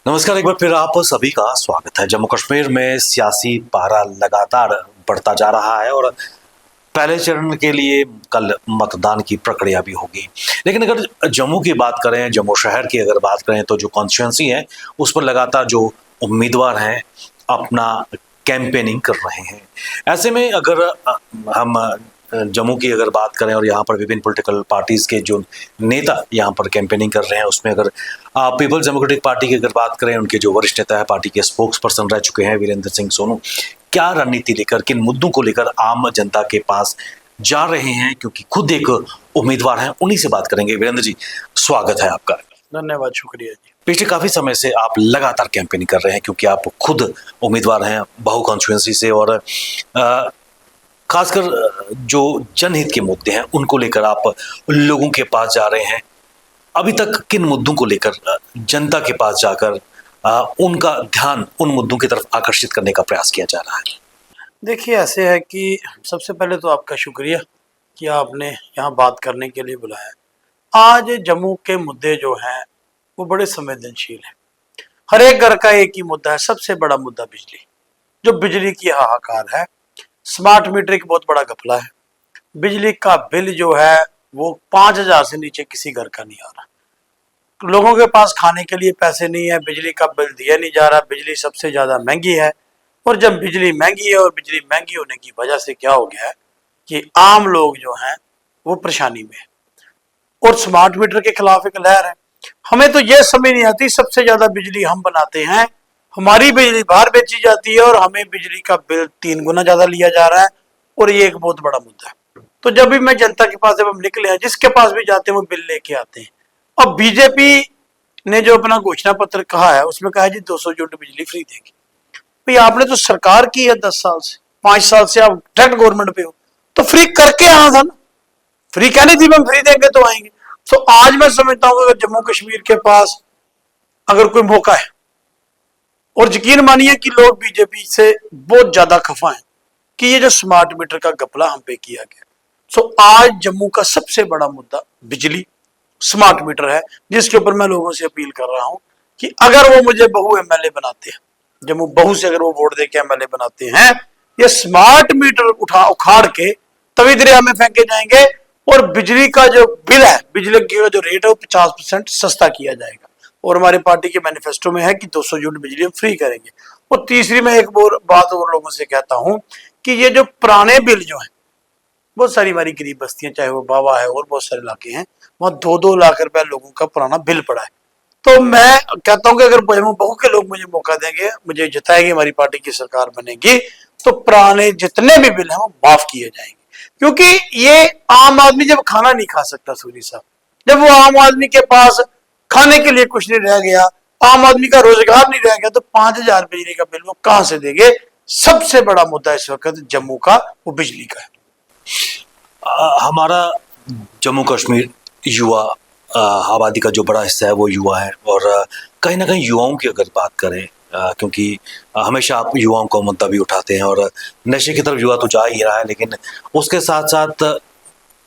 नमस्कार, एक बार फिर आप सभी का स्वागत है। जम्मू कश्मीर में सियासी पारा लगातार बढ़ता जा रहा है और पहले चरण के लिए कल मतदान की प्रक्रिया भी होगी। लेकिन अगर जम्मू की बात करें, जम्मू शहर की अगर बात करें, तो जो कॉन्स्टिट्यूंसी है उस पर लगातार जो उम्मीदवार हैं अपना कैंपेनिंग कर रहे हैं। ऐसे में अगर हम जम्मू की अगर बात करें और यहाँ पर विभिन्न पॉलिटिकल पार्टीज के जो नेता यहाँ पर कैंपेनिंग कर रहे हैं, उसमें अगर पीपल्स डेमोक्रेटिक पार्टी की अगर बात करें, उनके जो वरिष्ठ नेता है, पार्टी के स्पोक्स पर्सन रह चुके हैं वीरेंद्र सिंह सोनू, क्या रणनीति लेकर, किन मुद्दों को लेकर आम जनता के पास जा रहे हैं, क्योंकि खुद एक उम्मीदवार हैं, उन्हीं से बात करेंगे। वीरेंद्र जी, स्वागत है आपका। धन्यवाद, शुक्रिया जी। पिछले काफी समय से आप लगातार कैंपेनिंग कर रहे हैं, क्योंकि आप खुद उम्मीदवार हैं बहु कॉन्स्टिट्यूंसी से, और खासकर जो जनहित के मुद्दे हैं उनको लेकर आप लोगों के पास जा रहे हैं। अभी तक किन मुद्दों को लेकर जनता के पास जाकर उनका ध्यान उन मुद्दों की तरफ आकर्षित करने का प्रयास किया जा रहा है? देखिए, ऐसे है कि सबसे पहले तो आपका शुक्रिया कि आपने यहाँ बात करने के लिए बुलाया। आज जम्मू के मुद्दे जो हैं वो बड़े संवेदनशील हैं। हर एक घर का एक ही मुद्दा है, सबसे बड़ा मुद्दा बिजली। जो बिजली की हाहाकार है, स्मार्ट मीटर एक बहुत बड़ा घपला है। बिजली का बिल जो है वो 5,000 से नीचे किसी घर का नहीं आ रहा। लोगों के पास खाने के लिए पैसे नहीं है, बिजली का बिल दिया नहीं जा रहा। बिजली सबसे ज्यादा महंगी है, और जब बिजली महंगी है और बिजली महंगी होने की वजह से क्या हो गया है कि आम लोग जो हैं वो परेशानी में है। और स्मार्ट मीटर के खिलाफ एक लहर है। हमें तो ये समझ नहीं आती, सबसे ज्यादा बिजली हम बनाते हैं, हमारी बिजली बाहर बेची जाती है और हमें बिजली का बिल 3 गुना ज्यादा लिया जा रहा है। और ये एक बहुत बड़ा मुद्दा है। तो जब भी मैं जनता के पास, जब हम निकले हैं, जिसके पास भी जाते हैं वो बिल लेके आते हैं। अब बीजेपी ने जो अपना घोषणा पत्र कहा है उसमें कहा है जी 200 यूनिट बिजली फ्री देगी। भाई, आपने तो सरकार की है 10 साल से, 5 साल से आप डायरेक्ट गवर्नमेंट पे हो, तो फ्री करके आना था ना। फ्री कहनी थी हम फ्री देंगे तो आएंगे। तो आज मैं समझता हूं अगर जम्मू कश्मीर के पास अगर कोई मौका है, और यकीन मानिए कि लोग बीजेपी से बहुत ज्यादा खफा है कि ये जो स्मार्ट मीटर का घपला हम पे किया गया। सो आज जम्मू का सबसे बड़ा मुद्दा बिजली, स्मार्ट मीटर है, जिसके ऊपर मैं लोगों से अपील कर रहा हूं कि अगर वो मुझे बहु एमएलए बनाते हैं, जम्मू बहु से अगर वो वोट देके एमएलए बनाते हैं, ये स्मार्ट मीटर उखाड़ के तवी दरिया में फेंके जाएंगे, और बिजली का जो बिल है, बिजली का जो रेट है वो 50% सस्ता किया जाएगा। और हमारी पार्टी के मैनिफेस्टो में है कि 200 यूनिट बिजली हम फ्री करेंगे। और तीसरी, मैं एक और बात और लोगों से कहता हूं कि ये जो पुराने बिल जो है, बहुत सारी हमारी गरीब बस्तियां, चाहे वो बाबा है और बहुत सारे इलाके हैं, वहां 2-2 लाख रुपए लोगों का पुराना बिल पड़ा है। तो मैं कहता हूं कि अगर बहु के लोग मुझे मौका देंगे, मुझे जिताएंगे, हमारी पार्टी की सरकार बनेगी, तो पुराने जितने भी बिल हैं वो माफ किए जाएंगे। क्योंकि ये आम आदमी जब खाना नहीं खा सकता, सूरी साहब, जब वो आम आदमी के पास खाने के लिए कुछ नहीं रह गया, आम आदमी का रोजगार नहीं रह गया, तो 5,000 बिजली का बिल वो कहां से देंगे। सबसे बड़ा मुद्दा इस वक्त जम्मू का वो बिजली का है। हमारा जम्मू कश्मीर युवा आबादी का जो बड़ा हिस्सा है वो युवा है, और कहीं ना कहीं युवाओं की अगर बात करें, क्योंकि हमेशा आप युवाओं का मुद्दा भी उठाते हैं, और नशे की तरफ युवा तो जा ही रहा है, लेकिन उसके साथ साथ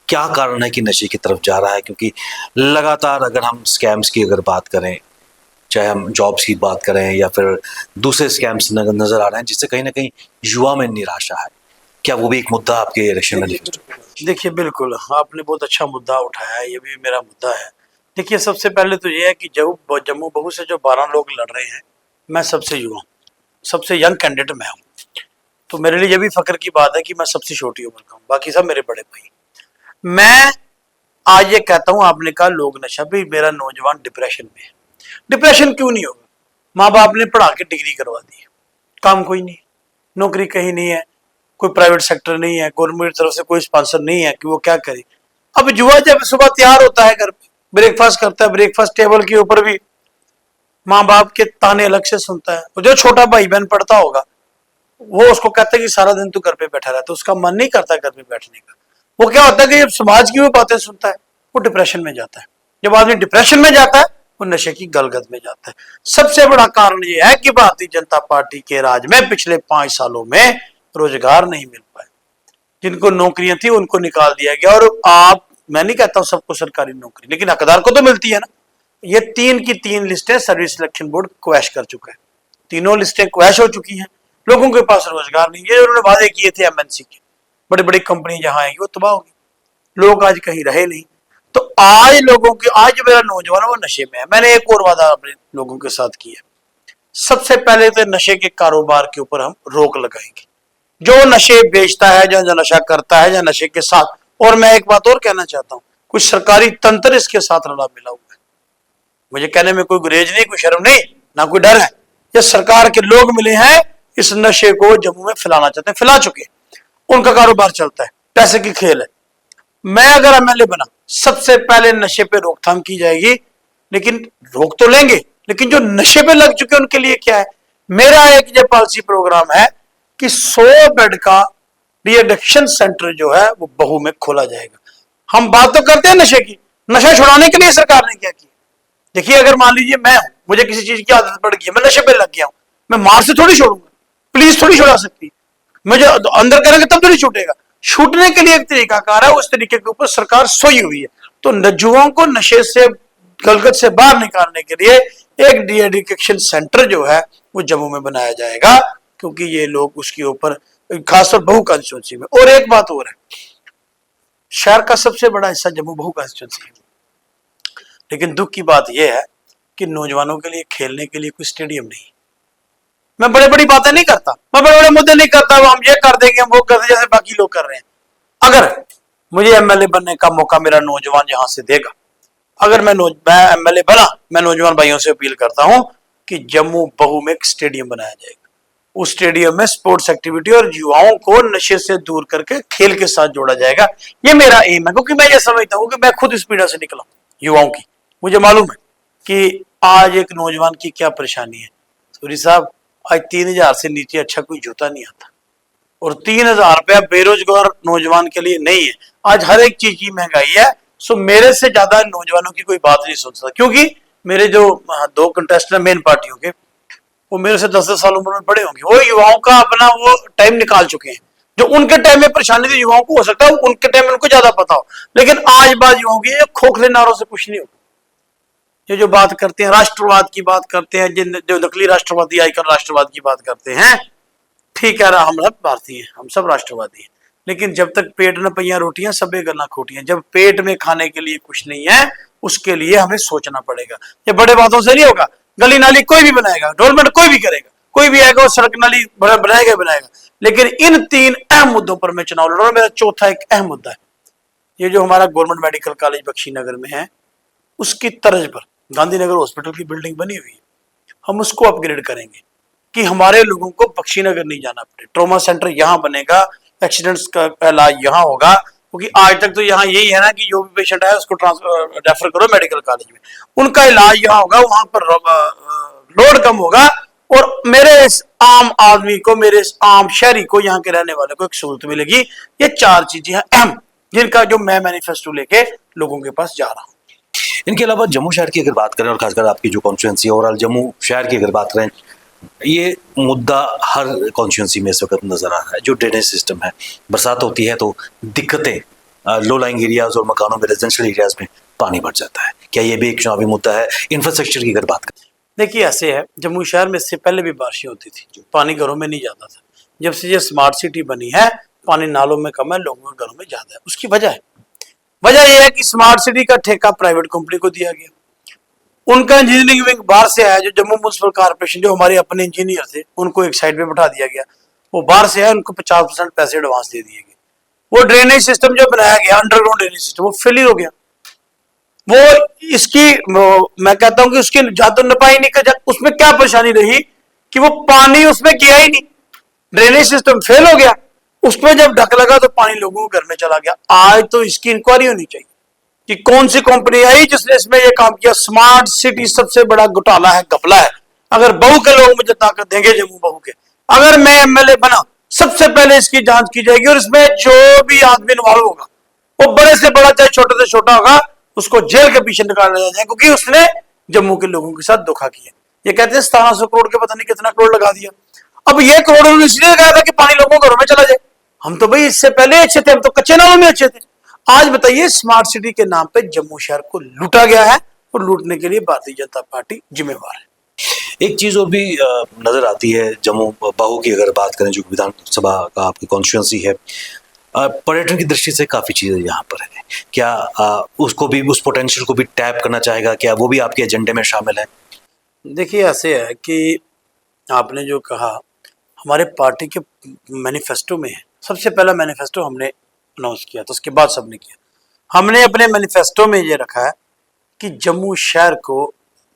क्या कारण है कि नशे की तरफ जा रहा है? क्योंकि लगातार अगर हम स्कैम्स की अगर बात करें, चाहे हम जॉब्स की बात करें या फिर दूसरे स्कैम्स नजर आ रहे हैं, जिससे कहीं ना कहीं युवा में निराशा है। क्या वो भी एक मुद्दा आपके इलेक्शन मैनिफेस्टो? देखिए, बिल्कुल आपने बहुत अच्छा मुद्दा उठाया है, ये भी मेरा मुद्दा है। देखिए, सबसे पहले तो ये है कि जब जम्मू बहु से जो 12 लोग लड़ रहे हैं, मैं सबसे युवा, सबसे यंग कैंडिडेट मैं हूँ। तो मेरे लिए ये भी फख्र की बात है कि मैं सबसे छोटी उम्र का हूँ, बाकी सब मेरे बड़े भाई। मैं आज ये कहता हूँ, आपने कहा लोग नशा, भी मेरा नौजवान डिप्रेशन में है। डिप्रेशन क्यों नहीं होगा? माँ बाप ने पढ़ा के डिग्री करवा दी है, काम कोई नहीं, नौकरी कहीं नहीं है, कोई प्राइवेट सेक्टर नहीं है, गवर्नमेंट की तरफ से कोई स्पॉन्सर नहीं है कि वो क्या करे। अब युवा जब सुबह तैयार होता है, घर पे ब्रेकफास्ट करता है, ब्रेकफास्ट टेबल के ऊपर भी माँ बाप के ताने अलग से सुनता है। जो छोटा भाई बहन पढ़ता होगा, वो उसको कहता है कि सारा दिन तू घर पे बैठा रहता है, उसका मन नहीं करता घर पे बैठने का। वो क्या होता है कि जब समाज की वो बातें सुनता है, वो डिप्रेशन में जाता है। जब आदमी डिप्रेशन में जाता है, वो नशे की गलगत में जाता है। सबसे बड़ा कारण ये है कि भारतीय जनता पार्टी के राज में पिछले 5 सालों में रोजगार नहीं मिल पाए। जिनको नौकरियां थी उनको निकाल दिया गया। और आप, मैं नहीं कहता हूं सबको सरकारी नौकरी, लेकिन हकदार को तो मिलती है ना। ये 3 की 3 लिस्टें सर्विस सिलेक्शन बोर्ड क्वैश कर चुका है। तीनों लिस्टें क्वैश हो चुकी हैं। लोगों के पास रोजगार नहीं। ये उन्होंने वादे किए थे एमएनसी के, बड़ी बड़ी कंपनी जहां आएगी वो तबाह होगी। लोग आज कहीं रहे नहीं। तो आज लोगों के, आज जो मेरा नौजवान है वो नशे में है। मैंने एक और वादा अपने लोगों के साथ किया, सबसे पहले तो नशे के कारोबार के ऊपर हम रोक लगाएंगे। जो नशे बेचता है, जो नशा करता है, या नशे के साथ, और मैं एक बात और कहना चाहता हूं, कुछ सरकारी तंत्र इसके साथ रला मिला हुआ है। मुझे कहने में कोई गुरेज नहीं, कोई शर्म नहीं, ना कोई डर है। ये सरकार के लोग मिले हैं, इस नशे को जम्मू में फैलाना चाहते हैं, फैला चुके, उनका कारोबार चलता है, पैसे की खेल है। मैं अगर एमएलए बना, सबसे पहले नशे पे रोकथाम की जाएगी। लेकिन रोक तो लेंगे, लेकिन जो नशे पे लग चुके उनके लिए क्या है? मेरा एक ये पॉलिसी प्रोग्राम है कि 100 बेड का रीएडिक्शन सेंटर जो है वो बहू में खोला जाएगा। हम बात तो करते हैं नशे की, नशा छुड़ाने के लिए सरकार ने क्या किया? देखिए, अगर मान लीजिए मैं हूं, मुझे किसी चीज की आदत पड़ गई है, मैं नशे पे लग गया हूं, मैं मार से थोड़ी छोड़ूंगा, पुलिस थोड़ी छुड़ा सकती, मुझे अंदर करेंगे तब तो नहीं छूटेगा। छूटने के लिए एक तरीकाकार है, उस तरीके के ऊपर सरकार सोई हुई है। तो युवाओं को नशे से, गलगत से बाहर निकालने के लिए एक डी एडिक्शन सेंटर जो है वो जम्मू में बनाया जाएगा, क्योंकि ये लोग उसके ऊपर, खासतौर बहू कंस्टिट्यूंसी में। और एक बात और है, शहर का सबसे बड़ा हिस्सा जम्मू बहू कंस्टिट्यूंसी है, लेकिन दुख की बात यह है कि नौजवानों के लिए खेलने के लिए कोई स्टेडियम नहीं। मैं बड़े बड़ी बातें नहीं करता, मैं बड़े बड़े मुद्दे नहीं करता, हम ये कर देंगे, हम वो कर देंगे, जैसे बाकी लोग कर रहे हैं। अगर मुझे एमएलए बनने का मौका मेरा नौजवान यहां से देगा, अगर मैं एमएलए बना, मैं नौजवान भाइयों से अपील करता हूं कि जम्मू बहू में एक स्टेडियम बनाया जाएगा। उस स्टेडियम में स्पोर्ट्स एक्टिविटी और युवाओं को नशे से दूर करके खेल के साथ जोड़ा जाएगा। ये मेरा एम है, क्योंकि मैं ये समझता हूं कि मैं खुद इस पीड़ा से निकला, युवाओं की। मुझे मालूम है कि आज एक नौजवान की क्या परेशानी है। सूरी साहब, आज 3000 से नीचे अच्छा कोई जूता नहीं आता, और 3000 रुपया बेरोजगार नौजवान के लिए नहीं है। आज हर एक चीज की महंगाई है। सो मेरे से ज्यादा नौजवानों की कोई बात नहीं सुन सकता, क्योंकि मेरे जो 2 कंटेस्टेंट मेन पार्टियों के, वो मेरे से 10-10 साल उम्र में बड़े होंगे। वो युवाओं का अपना वो टाइम निकाल चुके हैं। जो उनके टाइम में परेशानी थी युवाओं को, हो सकता है उनके टाइम में उनको ज्यादा पता हो, लेकिन आज बात युवाओं की खोखले नारों से कुछ नहीं होगा। ये जो बात करते हैं, राष्ट्रवाद की बात करते हैं, जो नकली राष्ट्रवादी आजकल राष्ट्रवाद की बात करते हैं, ठीक है, हम सब भारतीय हैं, हम सब राष्ट्रवादी हैं, लेकिन जब तक पेट न पहिया रोटियां सबे गलना खोटियां। जब पेट में खाने के लिए कुछ नहीं है, उसके लिए हमें सोचना पड़ेगा। ये बड़े बातों से नहीं होगा। गली नाली कोई भी बनाएगा, डेवलपमेंट कोई भी करेगा, कोई भी आएगा और सड़क नाली बनाएगा, लेकिन इन 3 अहम मुद्दों पर मैं चुनाव लड़ रहा हूं। मेरा चौथा एक अहम मुद्दा है, ये जो हमारा गवर्नमेंट मेडिकल कॉलेज बख्शीनगर में है, उसकी तर्ज पर गांधीनगर हॉस्पिटल की बिल्डिंग बनी हुई है, हम उसको अपग्रेड करेंगे कि हमारे लोगों को बख्शीनगर नहीं जाना पड़े। ट्रॉमा सेंटर यहाँ बनेगा, एक्सीडेंट्स का इलाज यहाँ होगा, क्योंकि आज तक तो यहाँ यही है ना कि जो भी पेशेंट है उसको रेफर करो मेडिकल कॉलेज में, उनका इलाज यहाँ होगा, वहां पर लोड कम होगा, और मेरे इस आम आदमी को, मेरे इस आम शहरी को, यहाँ के रहने वाले को एक सहूलत मिलेगी। ये 4 चीजें हैं अहम, जिनका जो मैं मैनिफेस्टो लेके लोगों के पास जा रहा हूँ। इनके अलावा जम्मू शहर की अगर बात करें, और खासकर आपकी जो कॉन्स्टिट्यूंसी ओवरऑल जम्मू शहर की अगर बात करें, ये मुद्दा हर कॉन्स्टिट्यूंसी में इस वक्त नजर आ रहा है, जो ड्रेनेज सिस्टम है। बरसात होती है तो दिक्कतें, लो लाइंग एरियाज और मकानों में, रेजिडेंशियल एरियाज में पानी भर जाता है। क्या ये भी एक चुनावी मुद्दा है? इंफ्रास्ट्रक्चर की अगर बात करें, देखिए ऐसे है, जम्मू शहर में इससे पहले भी बारिशें होती थी, पानी घरों में नहीं जाता था। जब से ये स्मार्ट सिटी बनी है, पानी नालों में कम है, लोगों के घरों में ज्यादा है। उसकी वजह यह है कि स्मार्ट सिटी का ठेका प्राइवेट कंपनी को दिया गया। उनका इंजीनियरिंग विंग बाहर से आया, जो जम्मू म्युनिसिपल कॉर्पोरेशन, जो हमारे अपने इंजीनियर थे, उनको एक साइड पे बैठा दिया गया। वो बाहर से आया, उनको 50% पैसे एडवांस दे दिए गए। वो ड्रेनेज सिस्टम जो बनाया गया, अंडरग्राउंड ड्रेनेज सिस्टम, वो फेलियर हो गया। वो इसकी, मैं कहता हूं कि उसकी जादू नपाई नहीं कर, उसमें क्या परेशानी रही कि वो पानी उसमें गया ही नहीं, ड्रेनेज सिस्टम फेल हो गया। उसमें जब ढक लगा तो पानी लोगों के घर में चला गया। आज तो इसकी इंक्वायरी होनी चाहिए कि कौन सी कंपनी आई जिसने इसमें ये काम किया। स्मार्ट सिटी सबसे बड़ा घोटाला है, घपला है। अगर बहू के लोग मुझे ताकत देंगे, जम्मू बहू के, अगर मैं एमएलए बना, सबसे पहले इसकी जांच की जाएगी, और इसमें जो भी आदमी इन्वॉल्व होगा, वो बड़े से बड़ा चाहे छोटे से छोटा होगा, उसको जेल के पीछे निकाला जाए, क्योंकि उसने जम्मू के लोगों के साथ धोखा किया। ये कहते हैं 1700 करोड़ के पता नहीं कितना करोड़ लगा दिया। अब ये करोड़ उन्होंने इसलिए लगाया था कि पानी लोगों के घरों में चला जाए। हम तो भाई इससे पहले अच्छे थे, हम तो कच्चे नालों में अच्छे थे। आज बताइए, स्मार्ट सिटी के नाम पे जम्मू शहर को लूटा गया है, और लूटने के लिए भारतीय जनता पार्टी जिम्मेवार है। एक चीज और भी नजर आती है जम्मू बहू की, अगर बात करें, जो विधानसभा का आपकी कॉन्स्टिट्यूंसी है, पर्यटन की दृष्टि से काफी चीजें यहाँ पर है। क्या उसको भी, उस पोटेंशियल को भी टैप करना चाहेगा? क्या वो भी आपके एजेंडे में शामिल है? देखिए, ऐसे है कि आपने जो कहा, हमारे पार्टी के मैनिफेस्टो में है। सबसे पहला मैनिफेस्टो हमने अनाउंस किया था, उसके बाद सबने किया। हमने अपने मैनिफेस्टो में ये रखा है कि जम्मू शहर को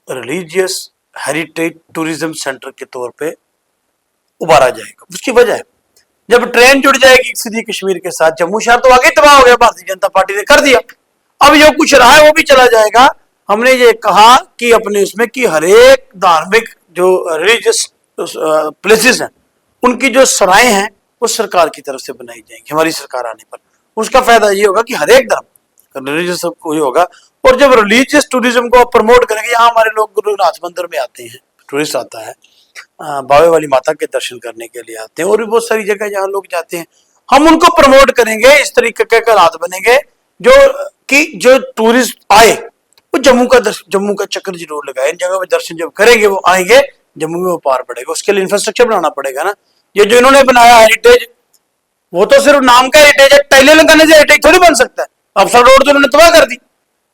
रिलीजियस हेरिटेज टूरिज्म सेंटर के तौर पे उभारा जाएगा। उसकी वजह है, जब ट्रेन जुड़ जाएगी सीधी कश्मीर के साथ, जम्मू शहर तो आगे तबाह हो गया, भारतीय जनता पार्टी ने कर दिया, अब जो कुछ रहा है वो भी चला जाएगा। हमने ये कहा कि अपने उसमें कि हर एक धार्मिक जो रिलीजियस प्लेसेस हैं, उनकी जो सराएं हैं वो सरकार की तरफ से बनाई जाएंगी। हमारी सरकार आने पर उसका फायदा ये होगा कि हर एक धर्म रिलीजियस को ये होगा। और जब रिलीजियस टूरिज्म को प्रमोट करेंगे, यहाँ हमारे लोग गुरुनाथ मंदिर में आते हैं, टूरिस्ट आता है, बावे वाली माता के दर्शन करने के लिए आते हैं, और भी बहुत सारी जगह जहाँ लोग जाते हैं। हम उनको प्रमोट करेंगे, इस तरीके के हालात बनेंगे जो कि जो टूरिस्ट आए वो जम्मू का चक्कर जरूर लगाए। इन जगह पे दर्शन जब करेंगे वो आएंगे, जम्मू में वो पार पड़ेगा। उसके लिए इंफ्रास्ट्रक्चर बनाना पड़ेगा ना। ये जो इन्होंने बनाया हेरिटेज, वो तो सिर्फ नाम का हेरिटेज है, टाइलें लगाने से हेरिटेज थोड़ी बन सकता है। अफसर रोड तो इन्होंने तबाह कर दी।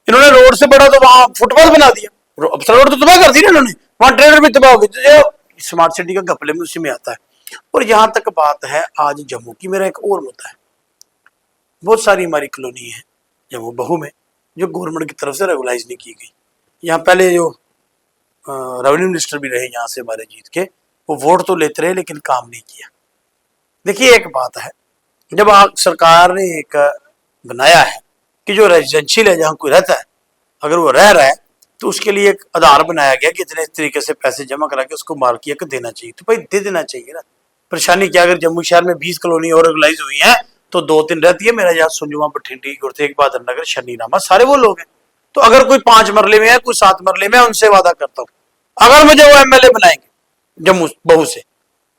इन्होंने रोड से बड़ा तो वहां फुटपाथ बना दिया, अफसर रोड तो तबाह कर दी ना इन्होंने, वहां ट्रेलर भी तबाह हो गए। स्मार्ट सिटी का घपले में उसी में आता है। और यहां तक बात है आज जम्मू की, मेरा एक और मुद्दा है। बहुत सारी हमारी कॉलोनी है जम्मू बहू में जो गवर्नमेंट की तरफ से रेगुलाइज नहीं की गई। यहाँ पहले जो रेवेन्यू मिनिस्टर भी रहे यहाँ से हमारे जीत के, वो वोट तो लेते रहे लेकिन काम नहीं किया। देखिए, एक बात है, जब सरकार ने एक बनाया है कि जो रेजिडेंशियल है, जहाँ कोई रहता है, अगर वो रह रहा है तो उसके लिए एक आधार बनाया गया कि इतने तरीके से पैसे जमा करा के उसको मालकियत को देना चाहिए। तो भाई दे देना चाहिए ना। परेशानी क्या, अगर जम्मू शहर में 20 कॉलोनी और रेगुलाइज हुई है तो 2-3 रहती है। मेरा याद सुंजुमा, बठिंडी, गुरतेग बहादुर नगर, शनिरामा, सारे वो लोग हैं। तो अगर कोई 5 मरले में है, कोई 7 मरले में, उनसे वादा करता हूँ, अगर मुझे वो एमएलए बनाएंगे जम्मू बहू से,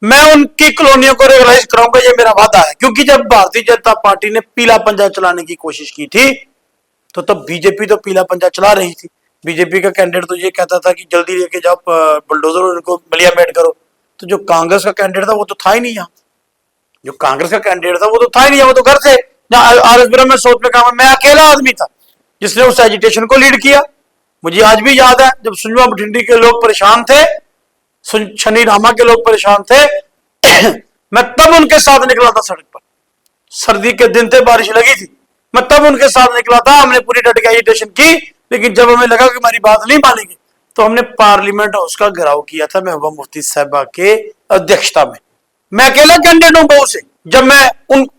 मैं उनकी कॉलोनियों को रेगुलाइज कराऊंगा, ये मेरा वादा है। क्योंकि जब भारतीय जनता पार्टी ने पीला पंजा चलाने की कोशिश की थी तो तब बीजेपी तो पीला पंजा चला रही थी। बीजेपी का कैंडिडेट तो ये कहता था कि जल्दी लेके जाओ बुलडोजर, उनको बलिया मेट करो। तो जो कांग्रेस का कैंडिडेट था वो तो था ही नहीं यहाँ। जो कांग्रेस का कैंडिडेट था वो तो था ही नहीं, वो तो घर से आरएसपुरम में सोच में काम। मैं अकेला आदमी था जिसने उस एजिटेशन को लीड किया। मुझे आज भी याद है जब सुंजुमा बठिंडी के लोग परेशान थे, शनिरामा के लोग परेशान थे मैं तब उनके साथ निकला था सड़क पर। सर्दी के दिन थे, बारिश लगी थी, मैं तब उनके साथ निकला था। हमने पूरी डट के एजिटेशन की, लेकिन जब हमें लगा कि हमारी बात नहीं मानेंगे तो हमने पार्लियामेंट हाउस का घेराव किया था महबूबा मुफ्ती साहबा के अध्यक्षता में। मैं अकेला कैंडिडेट हूं बहू से, जब मैं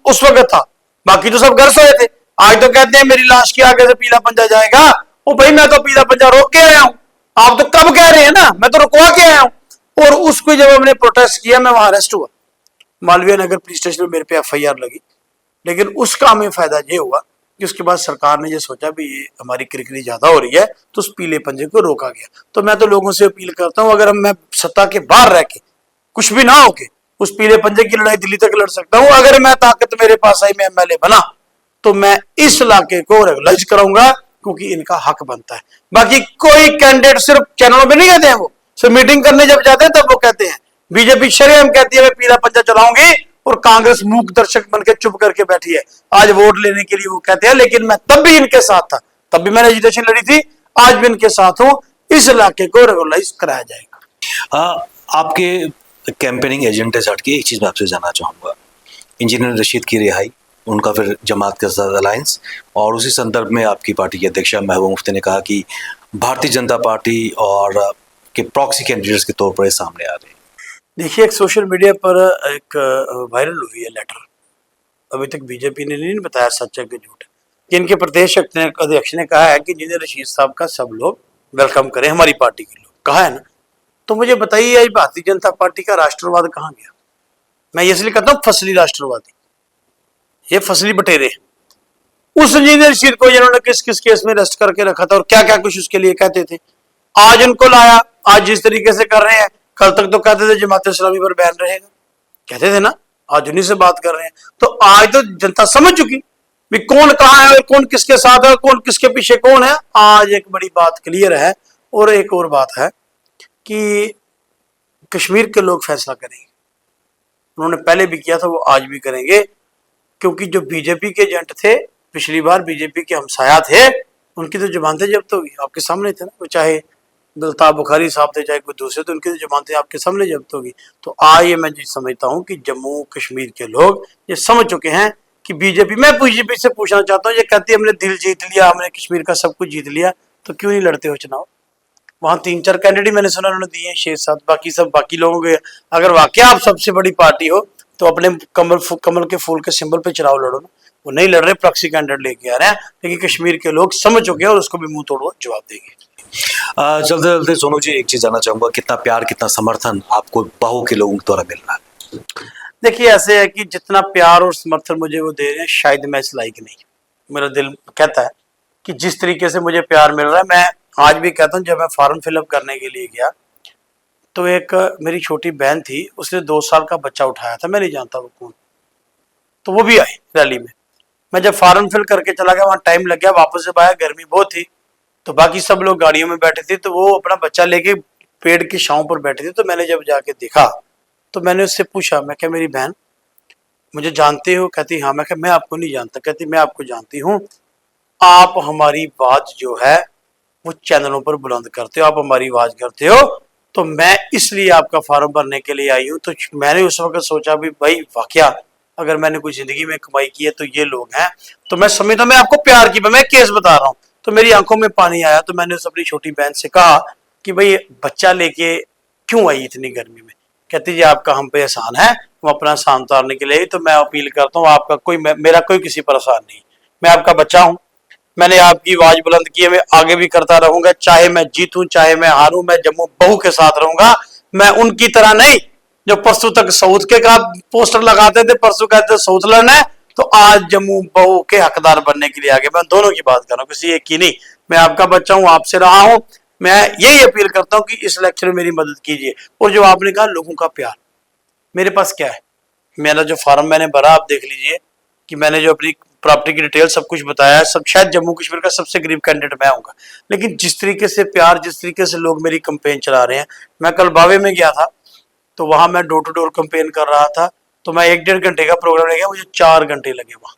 उस वक्त था, बाकी तो सब घर सोए थे। आज तो कहते हैं मेरी लाश के आगे से पीला पंजा जाएगा। ओ भाई, मैं तो पीला पंजा रोक के आया हूं, आप तो कब कह रहे हैं ना, मैं तो रुकवा के आया हूं। और उसको जब हमने प्रोटेस्ट किया, मैं वहां अरेस्ट हुआ, मालवीय नगर पुलिस स्टेशन में मेरे पे एफआईआर लगी। लेकिन उसका हमें फायदा ये हुआ कि उसके बाद सरकार ने ये सोचा भी ये हमारी किरकिरी ज्यादा हो रही है, तो उस पीले पंजे को रोका गया। तो मैं तो लोगों से अपील करता हूं, अगर मैं सत्ता के बाहर रह के कुछ भी ना होके उस पीले पंजे की लड़ाई दिल्ली तक लड़ सकता हूं। अगर मैं ताकत मेरे पास आई, मैं एमएलए बना, तो मैं इस इलाके को रेगुलाइज कराऊंगा, क्योंकि इनका हक बनता है। बाकी कोई कैंडिडेट सिर्फ चैनलों पे नहीं कहते हैं, वो सिर्फ मीटिंग करने जब जाते हैं तब वो कहते हैं। बीजेपी शर्म कहती है मैं पीला पंजा चलाऊंगी, और कांग्रेस मूक दर्शक बनकर चुप करके बैठी है। आज वोट लेने के लिए वो कहते हैं, लेकिन मैं तब भी इनके साथ था, तब भी मैंने एजिटेशन लड़ी थी, आज भी इनके साथ हूं। इस इलाके को रेगुलाइज कराया जाएगा। आपके कैंपेनिंग एजेंडे से हटके एक चीज मैं आपसे जानना चाहूंगा, इंजीनियर रशीद की रिहाई, उनका फिर जमात के साथ अलायंस, और उसी संदर्भ में आपकी पार्टी के अध्यक्ष महबूबा मुफ्ती ने कहा कि भारतीय जनता पार्टी और के प्रॉक्सी कैंडिडेट्स के तौर पर सामने आ रहे हैं। देखिए, एक सोशल मीडिया पर एक वायरल हुई है लेटर, अभी तक बीजेपी ने नहीं बताया सच है कि झूठ है, कि इनके प्रदेश अध्यक्ष ने कहा है कि इंजीनियर रशीद साहब का सब लोग वेलकम करें, हमारी पार्टी के लोग, कहा है ना। तो मुझे बताइए, आज भारतीय जनता पार्टी का राष्ट्रवाद कहाँ गया? मैं इसलिए कहता हूँ फसली राष्ट्रवादी, ये फसली बटेरे। उस इंजीनियर रशीद को जिन्होंने किस किस केस में अरेस्ट करके रखा था और क्या क्या कुछ उसके लिए कहते थे, आज उनको लाया। आज जिस तरीके से कर रहे हैं, कल तक तो कहते थे जमात इस्लामी पर बैन रहेगा, कहते थे ना, आज उन्हीं से बात कर रहे हैं। तो आज तो जनता समझ चुकी भी कौन कहाँ है और कौन किसके साथ है और कौन किसके पीछे कौन है। आज एक बड़ी बात क्लियर है। और एक और बात है कि कश्मीर के लोग फैसला करेंगे। उन्होंने पहले भी किया था, वो आज भी करेंगे, क्योंकि जो बीजेपी के एजेंट थे, पिछली बार बीजेपी के हमसाया थे, उनकी तो जमानतें जब्त होगी, आपके सामने थे ना। वो चाहे दलताब बुखारी साहब थे, चाहे कोई दूसरे, तो उनकी तो जमानतें आपके सामने जब्त होगी। तो आज ये मैं जी समझता हूँ कि जम्मू कश्मीर के लोग ये समझ चुके हैं कि बीजेपी, मैं बीजेपी से पूछना चाहता हूँ, ये कहती है हमने दिल जीत लिया, हमने कश्मीर का सब कुछ जीत लिया, तो क्यों नहीं लड़ते हो चुनाव? वहां 3-4 कैंडिडेट मैंने सुना उन्होंने दिए हैं, 6-7, बाकी सब बाकी लोगों के। अगर वाकई आप सबसे बड़ी पार्टी हो तो अपने कमल के फूल के सिंबल पे चुनाव लड़ो ना। वो नहीं लड़ रहे, प्रॉक्सी कैंडिडेट लेके आ रहे हैं, लेकिन कश्मीर के लोग समझ चुके हैं और उसको भी मुंह तोड़ जवाब देंगे। चलते चलते सोनू जी, एक चीज जानना चाहूंगा, कितना प्यार, कितना समर्थन आपको बहू के लोगों के द्वारा मिल रहा है? देखिए, ऐसे है कि जितना प्यार और समर्थन मुझे वो दे रहे हैं, शायद मैं इस लायक नहीं। मेरा दिल कहता है कि जिस तरीके से मुझे प्यार मिल रहा है, मैं आज भी कहता हूँ, जब मैं फॉर्म फिलअप करने के लिए गया तो एक मेरी छोटी बहन थी, उसने 2 साल का बच्चा उठाया था, मैं नहीं जानता वो कौन, तो वो भी आई रैली में। मैं जब फॉर्म फिल करके चला गया, वहाँ टाइम लग गया, वापस जब आया गर्मी बहुत थी, तो बाकी सब लोग गाड़ियों में बैठे थे, तो वो अपना बच्चा लेके पेड़ की छांव पर बैठे थे। तो मैंने जब जाके देखा तो मैंने उससे पूछा, मैं क्या मेरी बहन मुझे जानते हो? कहती हाँ। मैं क्या मैं आपको नहीं जानता? कहती मैं आपको जानती हूँ, आप हमारी बात जो है वो चैनलों पर बुलंद करते हो, आप हमारी आवाज करते हो, तो मैं इसलिए आपका फॉर्म भरने के लिए आई हूँ। तो मैंने उस वक्त सोचा भी भाई वाकया अगर मैंने कोई जिंदगी में कमाई की है तो ये लोग हैं। तो मैं समझता, मैं आपको प्यार की, मैं केस बता रहा हूँ, तो मेरी आंखों में पानी आया। तो मैंने उस अपनी छोटी बहन से कहा कि भाई बच्चा लेके क्यों आई इतनी गर्मी में? कहती जी आपका हम पे एहसान है, हम अपना एहसान उतारने के लिए। तो मैं अपील करता हूँ, आपका कोई मेरा कोई किसी पर एहसान नहीं, मैं आपका बच्चा हूँ, मैंने आपकी आवाज बुलंद की है, मैं आगे भी करता रहूंगा, चाहे मैं जीतूं चाहे मैं हारूं, मैं जम्मू बहू के साथ रहूंगा। मैं उनकी तरह नहीं जो परसों तक साउथ के का पोस्टर लगाते थे, परसों कहते साउथ लड़ना है, तो आज जम्मू बहू के हकदार बनने के लिए आगे। मैं दोनों की बात कर रहा हूँ, किसी एक की नहीं। मैं आपका बच्चा हूँ, आपसे रहा हूँ, मैं यही अपील करता हूँ कि इस इलेक्शन में मेरी मदद कीजिए। और जो आपने कहा लोगों का प्यार, मेरे पास क्या है, मेरा जो फॉर्म मैंने भरा आप देख लीजिए कि मैंने जो अपनी प्रॉपर्टी की डिटेल सब कुछ बताया है, सब शायद जम्मू कश्मीर का सबसे गरीब कैंडिडेट मैं आऊंगा। लेकिन जिस तरीके से प्यार, जिस तरीके से लोग मेरी कंपेन चला रहे हैं, मैं कल बावे में गया था, तो वहां मैं डोर टू डोर कंपेन कर रहा था, तो मैं 1-1.5 घंटे का प्रोग्राम ले गया, मुझे 4 घंटे लगे वहां।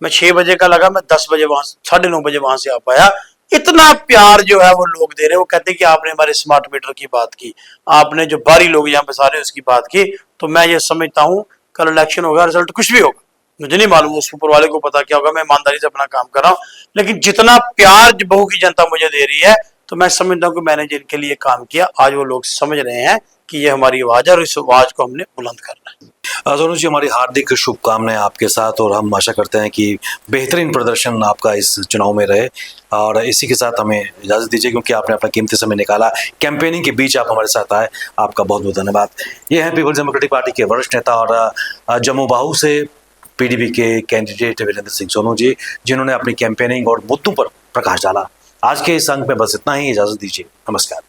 मैं 6 बजे का लगा, मैं 10 बजे वहां 9:30 बजे वहां से आ पाया। इतना प्यार जो है वो लोग दे रहे हैं। वो कहते हैं कि आपने हमारे स्मार्ट मीटर की बात की, आपने जो बाहरी लोग यहाँ पे सारे उसकी बात की। तो मैं ये समझता हूँ कल इलेक्शन होगा, रिजल्ट कुछ भी होगा, मुझे नहीं मालूम, उस ऊपर वाले को पता क्या होगा, मैं ईमानदारी से अपना काम कर रहा हूँ। लेकिन जितना प्यार बहू की जनता मुझे दे रही है, तो मैं समझता हूँ कि मैंने जिनके लिए काम किया, आज वो लोग समझ रहे हैं कि ये हमारी आवाज है और इस आवाज को हमने बुलंद करना है। सोनू जी, हमारी हार्दिक शुभकामनाएं आपके साथ, और हम आशा करते हैं कि बेहतरीन प्रदर्शन आपका इस चुनाव में रहे। और इसी के साथ हमें इजाज़त दीजिए, क्योंकि आपने अपना कीमती समय निकाला, कैंपेनिंग के बीच आप हमारे साथ आए, आपका बहुत बहुत धन्यवाद। ये हैं पीपल्स डेमोक्रेटिक पार्टी के वरिष्ठ नेता और जम्मू बाहू से पीडीपी के कैंडिडेट वीरेंद्र सिंह सोनू जी, जिन्होंने अपनी कैंपेनिंग और मुद्दों पर प्रकाश डाला। आज के इस अंक में बस इतना ही, इजाज़त दीजिए, नमस्कार।